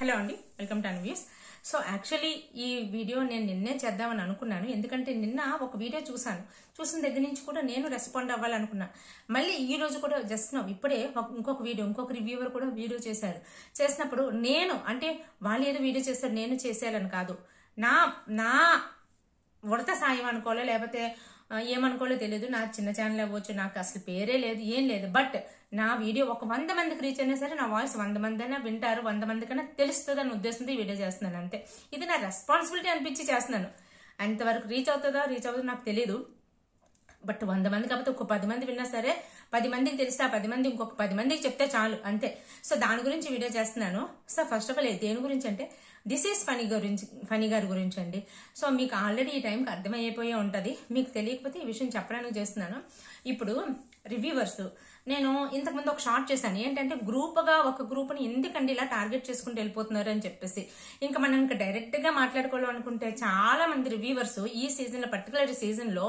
Hello అండి, welcome to అన్వ్యూస్. So actually ఈ video నేను నిన్నే చేద్దామని అనుకున్నాను. ఎందుకంటే నిన్న ఒక వీడియో చూసిన దగ్గర నుంచి కూడా నేను రెస్పాండ్ అవ్వాలనుకున్నా. మళ్ళీ ఈ రోజు కూడా జస్ట్ ఇప్పుడే ఇంకొక రివ్యూవర్ కూడా వీడియో చేసినప్పుడు నేను అంటే వాళ్ళు ఏదో వీడియో చేస్తారు నేను చేసేయాలని కాదు, నా ఉడత సాయం అనుకోవాలో లేకపోతే ఏమనుకోవాలో తెలియదు. నా చిన్న ఛానల్ అవ్వచ్చు, నాకు అసలు పేరే లేదు, ఏం లేదు. బట్ నా వీడియో ఒక 100 మందికి రీచ్ అయినా సరే నా వాయిస్ 100 మంది అయినా వింటారు, 100 మందికైనా తెలుస్తుంది అనే ఉద్దేశంతో ఈ వీడియో చేస్తున్నాను. అంతే, ఇది నా రెస్పాన్సిబిలిటీ అనిపించి చేస్తున్నాను. అంతవరకు రీచ్ అవుతుందో నాకు తెలియదు. బట్ 100 మంది కాకపోతే ఒక 10 మంది విన్నా సరే 10 మందికి తెలిస్తే ఆ 10 మంది ఇంకొక 10 మందికి చెప్తే చాలు, అంతే. సో దాని గురించి వీడియో చేస్తున్నాను. సో ఫస్ట్ ఆఫ్ ఆల్ దేని గురించి అంటే దిస్ ఈస్ ఫనీ గారి గురించి అండి. సో మీకు ఆల్రెడీ ఈ టైంకి అర్థమైపోయే ఉంటది. మీకు తెలియకపోతే ఈ విషయం చెప్పడానికి చేస్తున్నాను. ఇప్పుడు రివ్యూవర్స్ నేను ఇంతకుముందు ఒక షార్ట్ చేశాను. ఏంటంటే ఒక గ్రూప్ని ఎందుకండి ఇలా టార్గెట్ చేసుకుంటూ వెళ్ళిపోతున్నారు అని చెప్పేసి. ఇంకా మనం ఇంకా డైరెక్ట్ గా మాట్లాడుకోవాలనుకుంటే చాలా మంది రివ్యూవర్స్ ఈ సీజన్ లో, పర్టికులర్ సీజన్ లో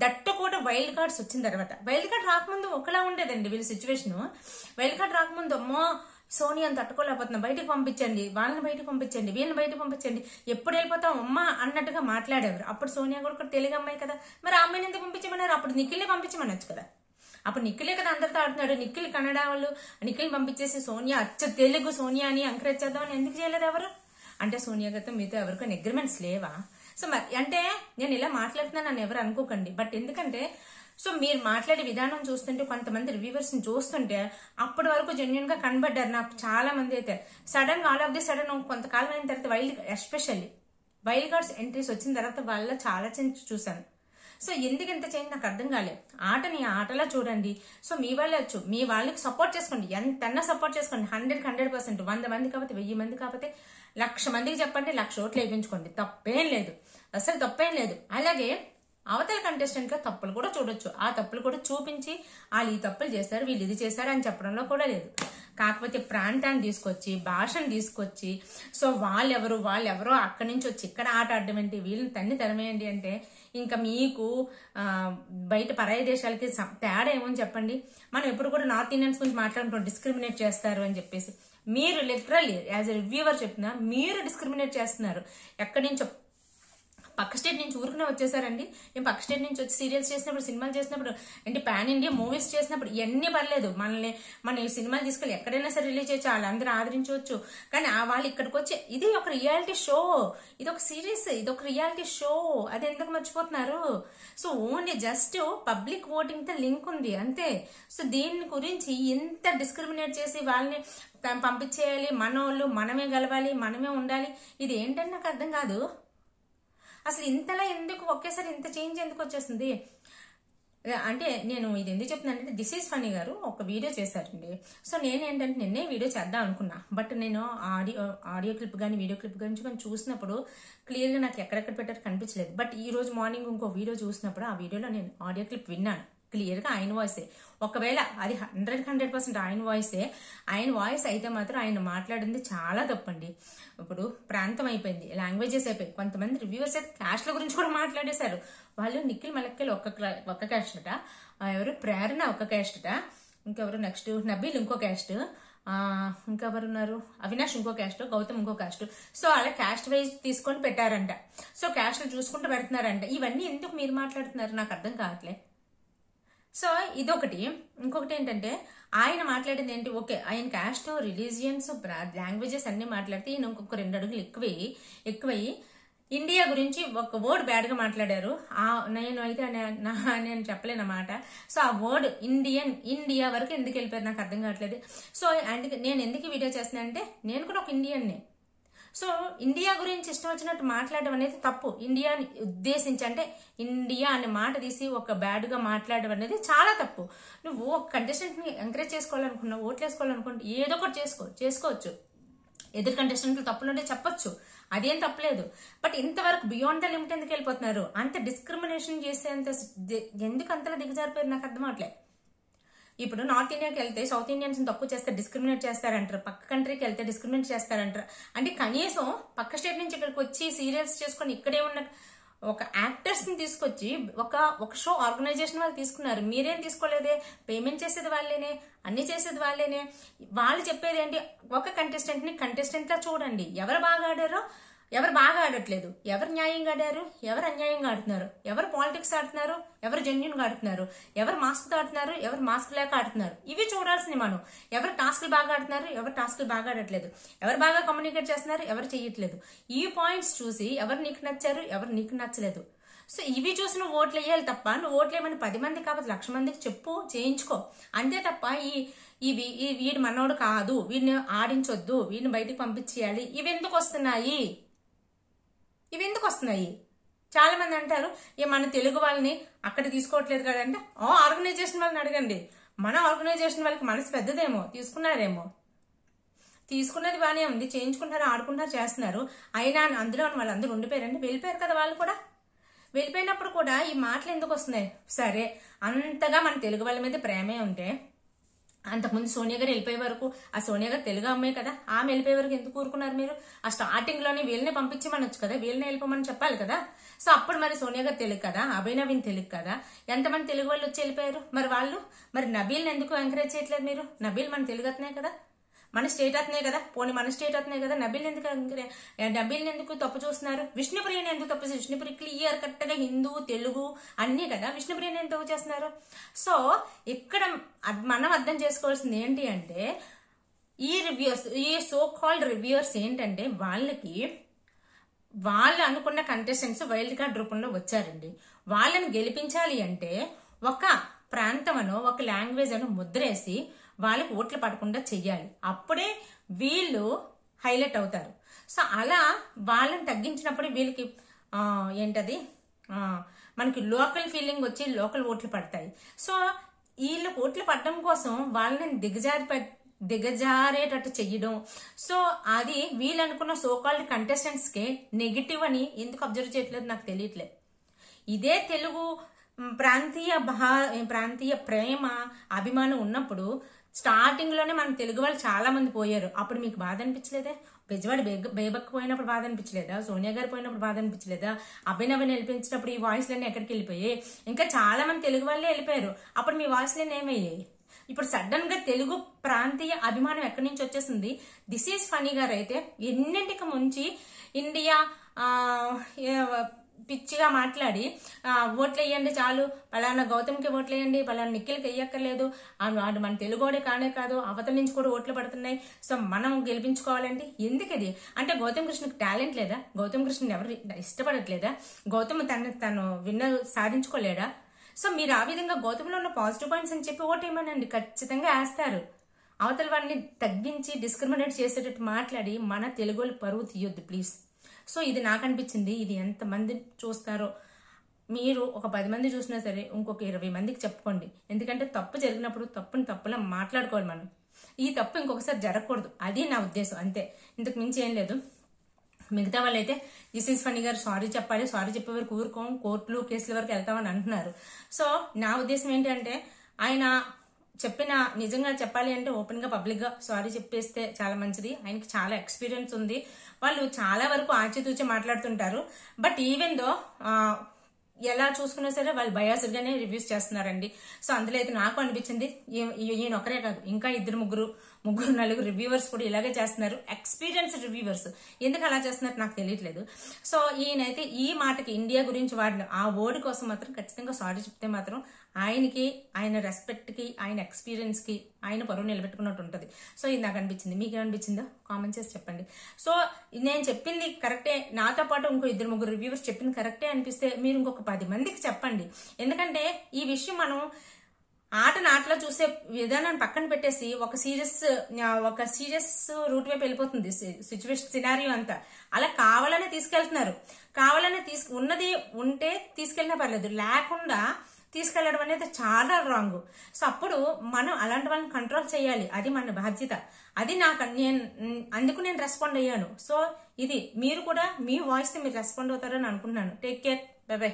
దట్టు కూడా వైల్డ్ కార్డ్స్ వచ్చిన తర్వాత, వైల్డ్ కార్డ్ రాకముందు ఒకలా ఉండేదండి వీళ్ళ సిచ్యువేషన్. వైల్డ్ కార్డ్ రాకముందు అమ్మో సోనియాని తట్టుకోలేకపోతున్నాం, బయటకు పంపించండి, వాళ్ళని బయటకు పంపించండి, వీళ్ళని బయటకు పంపించండి, ఎప్పుడు వెళ్ళిపోతాం అమ్మా అన్నట్టుగా మాట్లాడేవారు. అప్పుడు సోనియా కూడా తెలుగు అమ్మాయి కదా, మరి ఆ అమ్మాయిని ఎందుకు పంపించమన్నారు? అప్పుడు నిఖిల్ని పంపించమనొచ్చు కదా. అప్పుడు నిఖిలే కదా అందరితో ఆడుతున్నాడు. నిఖిల్ కన్నడ వాళ్ళు, నిఖిల్ పంపించేసి సోనియా తెలుగు సోనియా అని ఎంకరేజ్ చేద్దామని ఎందుకు చేయలేదు ఎవరు? అంటే సోనియా గారితో మీతో ఎవరికైనా అగ్రిమెంట్స్ లేవా? సో మరి అంటే నేను ఇలా మాట్లాడుతున్నాను అని ఎవరు అనుకోకండి. బట్ ఎందుకంటే సో మీరు మాట్లాడే విధానం చూస్తుంటే, కొంతమంది రివ్యూవర్స్ ని చూస్తుంటే అప్పటి వరకు జెన్యున్ గా కనబడ్డారు నాకు చాలా మంది. అయితే సడన్ గా ఆల్ ఆఫ్ ది సడన్ కొంతకాలం అయిన తర్వాత ఎస్పెషల్లీ వైల్డ్ కార్డ్స్ ఎంట్రీస్ వచ్చిన తర్వాత వాళ్ళ చాలా చేంజ్ చూసాను. సో ఎందుకు ఎంత చేంజ్ నాకు అర్థం కాలేదు. ఆటని ఆటలా చూడండి. సో మీ వాళ్ళకి సపోర్ట్ చేసుకోండి, ఎంతన్నా సపోర్ట్ చేసుకోండి. 100% 100 మంది కాకపోతే 1000 మంది కాకపోతే 1,00,000 మందికి చెప్పండి, 1,00,000 ఓట్లు వేయించుకోండి, తప్పేం లేదు, అసలు తప్పేం లేదు. అలాగే అవతల కంటెస్టెంట్ గా తప్పులు కూడా చూడొచ్చు, ఆ తప్పులు కూడా చూపించి వాళ్ళు ఈ తప్పులు చేశారు, వీళ్ళు ఇది చేశారు అని చెప్పడంలో కూడా లేదు. కాకపోతే ప్రాంతాన్ని తీసుకొచ్చి, భాషను తీసుకొచ్చి, సో వాళ్ళెవరో అక్కడి నుంచి వచ్చి ఇక్కడ ఆట ఆడడం ఏంటి, వీళ్ళని తరిమేయండి అంటే ఇంకా మీకు బయట పరాయి దేశాలకి తేడా ఏమని చెప్పండి. మనం ఎప్పుడు కూడా నార్త్ ఇండియన్స్ గురించి మాట్లాడుకుంటాం, డిస్క్రిమినేట్ చేస్తారు అని చెప్పేసి. మీరు లిటరల్లీ యాజ్ ఎ రివ్యూవర్ చెప్తున్నా, మీరు డిస్క్రిమినేట్ చేస్తున్నారు. ఎక్కడి నుంచో పక్క స్టేట్ నుంచి ఊరుకునే వచ్చేసారండి. నేను పక్క స్టేట్ నుంచి వచ్చి సీరియల్స్ చేసినప్పుడు, సినిమాలు చేసినప్పుడు, అంటే పాన్ ఇండియా మూవీస్ చేసినప్పుడు ఇవన్నీ పర్లేదు, మన ఈ సినిమాలు తీసుకెళ్ళి ఎక్కడైనా సరే రిలీజ్ చేయొచ్చు, వాళ్ళందరూ ఆదరించవచ్చు. కానీ వాళ్ళు ఇక్కడికి వచ్చి ఇది ఒక రియాలిటీ షో, ఇది ఒక సిరీస్, ఇది ఒక రియాలిటీ షో, అది ఎందుకు మర్చిపోతున్నారు? So only just public voting తో లింక్ ఉంది, అంతే. సో దీని గురించి ఇంత డిస్క్రిమినేట్ చేసి వాళ్ళని పంపించేయాలి, మనోళ్ళు మనమే గెలవాలి, మనమే ఉండాలి, ఇది ఏంటని నాకు అర్థం కాదు. అసలు ఇంతలా ఎందుకు ఒకేసారి ఇంత చేంజ్ ఎందుకు వచ్చేస్తుంది అంటే నేను ఇది ఎందుకు చెప్తున్నానంటే దిస్ ఈస్ ఫనీ గారు ఒక వీడియో చేశారండి. సో నేనేంటంటే నిన్నే వీడియో చేద్దాం అనుకున్నా. బట్ నేను ఆడియో క్లిప్ కానీ వీడియో క్లిప్ గురించి కానీ చూసినప్పుడు క్లియర్గా నాకు ఎక్కడెక్కడ పెట్టారు కనిపించలేదు. బట్ ఈ రోజు మార్నింగ్ ఇంకో వీడియో చూసినప్పుడు ఆ వీడియోలో నేను ఆడియో క్లిప్ విన్నాను. క్లియర్గా ఆయన వాయిసే. ఒకవేళ అది 100% ఆయన వాయిసే, ఆయన వాయిస్ అయితే మాత్రం ఆయన మాట్లాడింది చాలా తప్పండి. ఇప్పుడు ప్రాంతం అయిపోయింది, లాంగ్వేజెస్ అయిపోయి, కొంతమంది రివ్యూవర్స్ అయితే క్యాస్ట్ల గురించి కూడా మాట్లాడేశారు. వాళ్ళు నిఖిల్ మలక్కలు ఒక్క క్యాస్ట్ అట, ఎవరు ప్రేరణ ఒక్క క్యాస్ట్ అట, ఇంకెవరు నెక్స్ట్ నబీల్ ఇంకో క్యాస్ట్, ఇంకెవరున్నారు అవినాష్ ఇంకో క్యాస్ట్, గౌతమ్ ఇంకో క్యాస్ట్. సో అలా క్యాస్ట్ వైజ్ తీసుకొని పెట్టారంట. సో క్యాస్ట్లు చూసుకుంటూ పెడుతున్నారంట. ఇవన్నీ ఎందుకు మీరు మాట్లాడుతున్నారు నాకు అర్థం కావట్లే. సో ఇదొకటి. ఇంకొకటి ఏంటంటే ఆయన మాట్లాడేది ఏంటి, ఓకే ఆయన క్యాస్ట్, రిలీజియన్స్, లాంగ్వేజెస్ అన్ని మాట్లాడితే ఈయన ఇంకొక 2 అడుగులు ఎక్కువయ్యి ఇండియా గురించి ఒక వర్డ్ బ్యాడ్ గా మాట్లాడారు. నేను చెప్పలేను అన్నమాట. సో ఆ వర్డ్ ఇండియా వరకు ఎందుకు వెళ్ళిపోయారు నాకు అర్థం కావట్లేదు. సో అందుకే నేను ఎందుకు వీడియో చేస్తున్నా అంటే నేను కూడా ఒక ఇండియన్నే. సో ఇండియా గురించి ఇష్టం వచ్చినట్టు మాట్లాడడం అనేది తప్పు. ఇండియాని ఉద్దేశించి అంటే ఇండియా అనే మాట తీసి ఒక బ్యాడ్ గా మాట్లాడడం అనేది చాలా తప్పు. నువ్వు ఒక కంటెస్టెంట్ ని ఎంకరేజ్ చేసుకోవాలనుకున్నావు, ఓట్లు వేసుకోవాలనుకుంటే ఏదో ఒకటి చేసుకోవచ్చు. ఎదురు కంటెస్టెంట్లు తప్పులుంటే చెప్పొచ్చు, అదేం తప్పలేదు. బట్ ఇంతవరకు బియాండ్ ద లిమిట్ ఎందుకు వెళ్ళిపోతున్నారు? అంత డిస్క్రిమినేషన్ చేసేంత ఎందుకు అంతలా దిగజారిపోయారు నాకు అర్థం అవట్లేదు. ఇప్పుడు నార్త్ ఇండియాకి వెళ్తే సౌత్ ఇండియన్స్ తక్కువ చేస్తే డిస్క్రిమినేట్ చేస్తారంటారు, పక్క కంట్రీకి వెళ్తే డిస్క్రిమినేట్ చేస్తారంటారు. అంటే కనీసం పక్క స్టేట్ నుంచి ఇక్కడికి వచ్చి సీరియల్స్ చేసుకొని ఇక్కడే ఉన్న ఒక యాక్టర్స్ ని తీసుకొచ్చి ఒక షో ఆర్గనైజేషన్ వాళ్ళు తీసుకున్నారు. మీరేం తీసుకోలేదే? పేమెంట్ చేసేది వాళ్ళేనే, అన్ని చేసేది వాళ్ళేనే. వాళ్ళు చెప్పేది ఏంటి? ఒక కంటెస్టెంట్ ని కంటెస్టెంట్ లా చూడండి. ఎవరు బాగా ఆడారో, ఎవరు బాగా ఆడట్లేదు, ఎవరు న్యాయంగా ఆడారు, ఎవరు అన్యాయంగా ఆడుతున్నారు, ఎవరు పాలిటిక్స్ ఆడుతున్నారు, ఎవరు జెన్యున్ గా ఆడుతున్నారు, ఎవరు మాస్క్ ఆడుతున్నారు, ఎవరు మాస్క్ లేక ఆడుతున్నారు, ఇవి చూడాల్సింది మనం. ఎవరు టాస్క్లు బాగా ఆడుతున్నారు, ఎవరు టాస్క్లు బాగా ఆడట్లేదు, ఎవరు బాగా కమ్యూనికేట్ చేస్తున్నారు, ఎవరు చేయట్లేదు, ఈ పాయింట్స్ చూసి ఎవరు నీకు నచ్చారు, ఎవరు నీకు నచ్చలేదు. సో ఇవి చూసి నువ్వు ఓట్లు వేయాలి తప్ప, నువ్వు ఓట్లు వేయమని 10 మంది కాబట్టి 1,00,000 మందికి చెప్పు, చేయించుకో అంతే తప్ప వీడి మనోడు కాదు, వీడిని ఆడించొద్దు, వీడిని బయటికి పంపించేయాలి, ఇవి ఎందుకు వస్తున్నాయి? చాలా మంది అంటారు మన తెలుగు వాళ్ళని అక్కడ తీసుకోవట్లేదు కదంటే, ఆర్గనైజేషన్ వాళ్ళని అడగండి. మన ఆర్గనైజేషన్ వాళ్ళకి మనసు పెద్దదేమో, తీసుకున్నారేమో. తీసుకున్నది బానే ఉంది, చేయించుకుంటారు, ఆడుకుంటారు, చేస్తున్నారు. అయినా అందులో వాళ్ళందరూ ఉండిపోయారండి, వెళ్ళిపోయారు కదా వాళ్ళు కూడా. వెళ్ళిపోయినప్పుడు కూడా ఈ మాటలు ఎందుకు వస్తున్నాయి? సరే, అంతగా మన తెలుగు వాళ్ళ మీద ప్రేమే ఉంటే, అంతకుముందు సోనియా గారు వెళ్ళిపోయే వరకు, ఆ సోనియా గారు తెలుగు అమ్మాయి కదా, ఆమె వెళ్ళిపోయే వరకు ఎందుకు ఊరుకున్నారు మీరు? ఆ స్టార్టింగ్ లోనే వీళ్ళని పంపించమనొచ్చు కదా, వీళ్ళని వెళ్ళిపోమని చెప్పాలి కదా. సో అప్పుడు మరి సోనియా గారు తెలుగు కదా, అభినవీన్ తెలుగు కదా, ఎంతమంది తెలుగు వాళ్ళు వచ్చి వెళ్ళిపోయారు? మరి నబీల్ని ఎందుకు ఎంకరేజ్ చేయట్లేదు మీరు? నబీల్ మన తెలుగు అతనే కదా, మన స్టేట్ అతనే కదా, పోనీ మన స్టేట్ అతనే కదా, నబీల్ని ఎందుకు తప్పు చూస్తున్నారు? విష్ణుప్రియని ఎందుకు తప్పు? విష్ణుప్రియ క్లియర్ కట్ గా హిందూ, తెలుగు అన్నీ కదా, విష్ణుప్రియని ఎందుకు చేస్తున్నారు? సో ఇక్కడ మనం అర్థం చేసుకోవాల్సింది ఏంటి అంటే, ఈ సో కాల్డ్ రివ్యూవర్స్ ఏంటంటే, వాళ్ళు అనుకున్న కంటెస్టెంట్స్ వైల్డ్ కార్డ్ రూపంలో వచ్చారండి. వాళ్ళని గెలిపించాలి అంటే ఒక ప్రాంతమనో, ఒక లాంగ్వేజ్ అనో ముద్రేసి వాళ్ళకి ఓట్లు పడకుండా చెయ్యాలి. అప్పుడే వీళ్ళు హైలైట్ అవుతారు. సో అలా వాళ్ళని తగ్గించినప్పుడు వీళ్ళకి ఏంటది, మనకి లోకల్ ఫీలింగ్ వచ్చి లోకల్ ఓట్లు పడతాయి. సో వీళ్ళకి ఓట్లు పడడం కోసం వాళ్ళని దిగజారేటట్టు చెయ్యడం. సో అది వీళ్ళు అనుకున్న సోకాల్డ్ కంటెస్టెంట్స్ కి నెగిటివ్ అని ఎందుకు అబ్జర్వ్ చేయట్లేదు నాకు తెలియట్లేదు. ఇదే తెలుగు ప్రాంతీయ ప్రేమ, అభిమానం ఉన్నప్పుడు స్టార్టింగ్ లోనే మన తెలుగు వాళ్ళు చాలా మంది పోయారు. అప్పుడు మీకు బాధ అనిపించలేదే? బెజవాడ బేబక్ పోయినప్పుడు బాధ అనిపించలేదా? సోనియా గారు పోయినప్పుడు బాధ అనిపించలేదా? అభినవని వెళ్ళిపించినప్పుడు ఈ వాయిస్లన్నీ ఎక్కడికి వెళ్ళిపోయాయి? ఇంకా చాలా మంది తెలుగు వాళ్ళే వెళ్ళిపోయారు. అప్పుడు మీ వాయిస్లన్నీ ఏమయ్యాయి? ఇప్పుడు సడన్ గా తెలుగు ప్రాంతీయ అభిమానం ఎక్కడి నుంచి వచ్చేసింది? దిస్ ఈజ్ ఫనీ గారు అయితే ఎన్నింటికి ముంచి ఇండియా పిచ్చిగా మాట్లాడి ఓట్లు వేయండి చాలు, పలానా గౌతమ్కి ఓట్లు వేయండి, పలానా నిఖిల్కి వేయక్కర్లేదు, వాడు మన తెలుగోడే కానే కాదు, అవతల నుంచి కూడా ఓట్లు పడుతున్నాయి, సో మనం గెలిపించుకోవాలండి. ఎందుకు అది? అంటే గౌతమ్ కృష్ణకి టాలెంట్ లేదా? గౌతమ్ కృష్ణని ఎవరు ఇష్టపడట్లేదా? గౌతమ్ తను విన్నర్ సాధించుకోలేడా? సో మీరు ఆ విధంగా గౌతమ్లో ఉన్న పాజిటివ్ పాయింట్స్ అని చెప్పి ఓటు ఏమనండి, ఖచ్చితంగా వేస్తారు. అవతల వాడిని తగ్గించి డిస్క్రిమినేట్ చేసేటట్టు మాట్లాడి మన తెలుగు పరువు తీయొద్దు ప్లీజ్. సో ఇది నాకు అనిపించింది. ఇది ఎంతమంది చూస్తారో, మీరు ఒక 10 మంది చూసినా సరే ఇంకొక 20 మందికి చెప్పుకోండి. ఎందుకంటే తప్పు జరిగినప్పుడు తప్పుని తప్పులా మాట్లాడుకోవాలి మనం. ఈ తప్పు ఇంకొకసారి జరగకూడదు, అది నా ఉద్దేశం, అంతే, ఇంతకు మించి ఏం లేదు. మిగతా వాళ్ళైతే దిస్ ఈజ్ ఫనీ గారు సారీ చెప్పాలి, సారీ చెప్పే వరకు ఊరుకోం, కోర్టులు కేసుల వరకు వెళ్తామని అంటున్నారు. సో నా ఉద్దేశం ఏంటంటే, ఆయన చెప్పిన, నిజంగా చెప్పాలి అంటే ఓపెన్ గా పబ్లిక్ గా సారీ చెప్పేస్తే చాలా మంచిది. ఆయనకి చాలా ఎక్స్పీరియన్స్ ఉంది. వాళ్ళు చాలా వరకు ఆచితూచి మాట్లాడుతుంటారు. బట్ ఈవెన్ దో ఎలా చూసుకున్నా సరే వాళ్ళు బయాస్డ్ గానే రివ్యూస్ చేస్తున్నారండి. సో అందులో అయితే నాకు అనిపించింది, ఈయన ఒకరే కాదు, ఇంకా 2, 3, 4 రివ్యూవర్స్ కూడా ఇలాగే చేస్తున్నారు. ఎక్స్పీరియన్స్ రివ్యూవర్స్ ఎందుకు అలా చేస్తున్నారు నాకు తెలియట్లేదు. సో ఈయనైతే ఈ మాటకి, ఇండియా గురించి వాడిన ఆ వర్డ్ కోసం మాత్రం ఖచ్చితంగా సారీ చెప్తే మాత్రం ఆయనకి, ఆయన రెస్పెక్ట్ కి, ఆయన ఎక్స్పీరియన్స్ కి ఆయన పరువు నిలబెట్టుకున్నట్టు ఉంటుంది. సో ఇది నాకు అనిపించింది. మీకు ఏమనిపించిందో కామెంట్ చేసి చెప్పండి. సో నేను చెప్పింది కరెక్టే, నాతో పాటు ఇంకో 2, 3 రివ్యూవర్స్ చెప్పింది కరెక్టే అనిపిస్తే మీరు ఇంకొక 10 మందికి చెప్పండి. ఎందుకంటే ఈ విషయం మనం ఆటలో చూసే విధానాన్ని పక్కన పెట్టేసి ఒక సీరియస్ రూట్ వైపు వెళ్ళిపోతుంది సిచ్యువేషన్, సినారియో అంతా. అలా కావాలనే తీసుకెళ్తున్నారు. కావాలనే ఉన్నది ఉంటే తీసుకెళ్ళినా పర్లేదు, లేకుండా తీసుకెళ్లడం అనేది చాలా రాంగ్. సో అప్పుడు మనం అలాంటి వాళ్ళని కంట్రోల్ చేయాలి, అది మన బాధ్యత. అది అందుకు నేను రెస్పాండ్ అయ్యాను. సో ఇది మీరు కూడా మీ వాయిస్ తో మీరు రెస్పాండ్ అవుతారని అనుకుంటున్నాను. Take care, by by.